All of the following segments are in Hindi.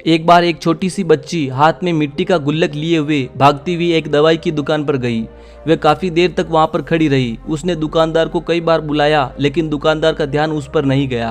एक बार एक छोटी सी बच्ची हाथ में मिट्टी का गुल्लक लिए हुए भागती हुई एक दवाई की दुकान पर गई। वह काफी देर तक वहां पर खड़ी रही। उसने दुकानदार को कई बार बुलाया, लेकिन दुकानदार का ध्यान उस पर नहीं गया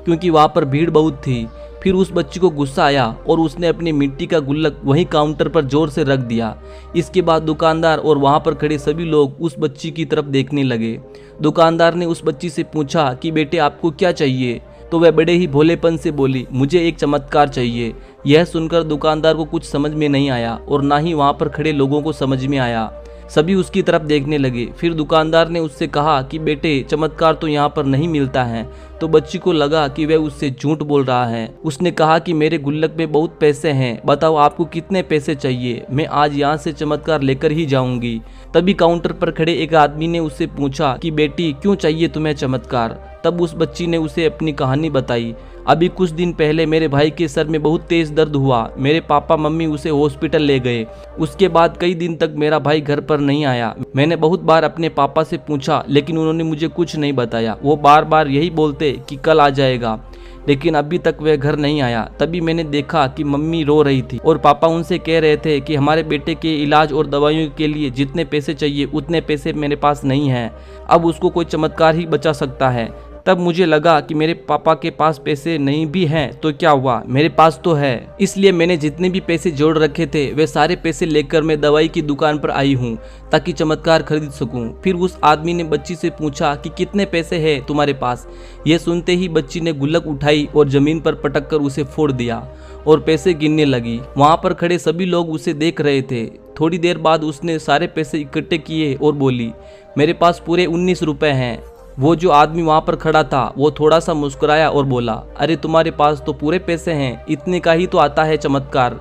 क्योंकि वहां पर भीड़ बहुत थी। फिर उस बच्ची को गुस्सा आया और उसने अपनी मिट्टी का गुल्लक वहीं काउंटर पर जोर से रख दिया। इसके बाद दुकानदार और वहां पर खड़े सभी लोग उस बच्ची की तरफ देखने लगे। दुकानदार ने उस बच्ची से पूछा कि बेटे आपको क्या चाहिए? तो वह बड़े ही भोलेपन से बोली, मुझे एक चमत्कार चाहिए। यह सुनकर दुकानदार को कुछ समझ में नहीं आया और ना ही वहां पर खड़े लोगों को समझ में आया। सभी उसकी तरफ देखने लगे। फिर दुकानदार ने उससे कहा कि बेटे चमत्कार तो यहाँ पर नहीं मिलता है। तो बच्ची को लगा कि वह उससे झूठ बोल रहा है। उसने कहा कि मेरे गुल्लक में बहुत पैसे हैं, बताओ आपको कितने पैसे चाहिए, मैं आज यहाँ से चमत्कार लेकर ही जाऊंगी। तभी काउंटर पर खड़े एक आदमी ने उससे पूछा कि बेटी क्यों चाहिए तुम्हें चमत्कार? तब उस बच्ची ने उसे अपनी कहानी बताई। अभी कुछ दिन पहले मेरे भाई के सर में बहुत तेज दर्द हुआ। मेरे पापा मम्मी उसे हॉस्पिटल ले गए। उसके बाद कई दिन तक मेरा भाई घर पर नहीं आया। मैंने बहुत बार अपने पापा से पूछा, लेकिन उन्होंने मुझे कुछ नहीं बताया। वो बार बार यही बोलते कि कल आ जाएगा, लेकिन अभी तक वह घर नहीं आया। तभी मैंने देखा कि मम्मी रो रही थी और पापा उनसे कह रहे थे कि हमारे बेटे के इलाज और दवाइयों के लिए जितने पैसे चाहिए उतने पैसे मेरे पास नहीं हैं। अब उसको कोई चमत्कार ही बचा सकता है। तब मुझे लगा कि मेरे पापा के पास पैसे नहीं भी हैं तो क्या हुआ, मेरे पास तो है। इसलिए मैंने जितने भी पैसे जोड़ रखे थे वे सारे पैसे लेकर मैं दवाई की दुकान पर आई हूँ ताकि चमत्कार खरीद सकूं। फिर उस आदमी ने बच्ची से पूछा कि कितने पैसे हैं तुम्हारे पास? यह सुनते ही बच्ची ने गुल्लक उठाई और जमीन पर पटक कर उसे फोड़ दिया और पैसे गिनने लगी। वहां पर खड़े सभी लोग उसे देख रहे थे। थोड़ी देर बाद उसने सारे पैसे इकट्ठे किए और बोली, मेरे पास पूरे 19 रुपए हैं। वो जो आदमी वहां पर खड़ा था वो थोड़ा सा मुस्कुराया और बोला, अरे तुम्हारे पास तो पूरे पैसे हैं, इतने का ही तो आता है चमत्कार।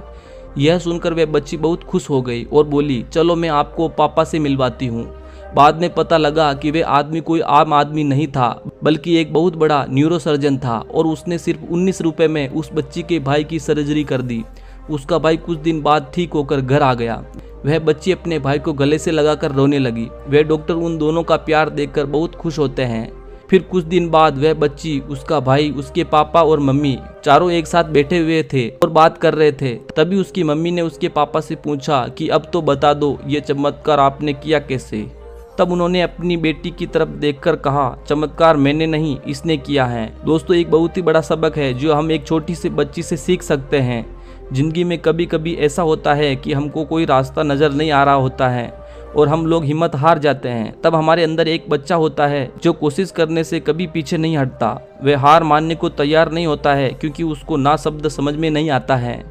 यह सुनकर वह बच्ची बहुत खुश हो गई और बोली, चलो मैं आपको पापा से मिलवाती हूँ। बाद में पता लगा कि वह आदमी कोई आम आदमी नहीं था, बल्कि एक बहुत बड़ा न्यूरोसर्जन था और उसने सिर्फ 19 रुपए में उस बच्ची के भाई की सर्जरी कर दी। उसका भाई कुछ दिन बाद ठीक होकर घर आ गया। वह बच्ची अपने भाई को गले से लगाकर रोने लगी। वह डॉक्टर उन दोनों का प्यार देखकर बहुत खुश होते हैं। फिर कुछ दिन बाद वह बच्ची, उसका भाई, उसके पापा और मम्मी चारों एक साथ बैठे हुए थे और बात कर रहे थे। तभी उसकी मम्मी ने उसके पापा से पूछा कि अब तो बता दो ये चमत्कार आपने किया कैसे? तब उन्होंने अपनी बेटी की तरफ देखकर कहा, चमत्कार मैंने नहीं, इसने किया है। दोस्तों, एक बहुत ही बड़ा सबक है जो हम एक छोटी सी बच्ची से सीख सकते हैं। जिंदगी में कभी कभी ऐसा होता है कि हमको कोई रास्ता नज़र नहीं आ रहा होता है और हम लोग हिम्मत हार जाते हैं। तब हमारे अंदर एक बच्चा होता है जो कोशिश करने से कभी पीछे नहीं हटता। वह हार मानने को तैयार नहीं होता है क्योंकि उसको ना शब्द समझ में नहीं आता है।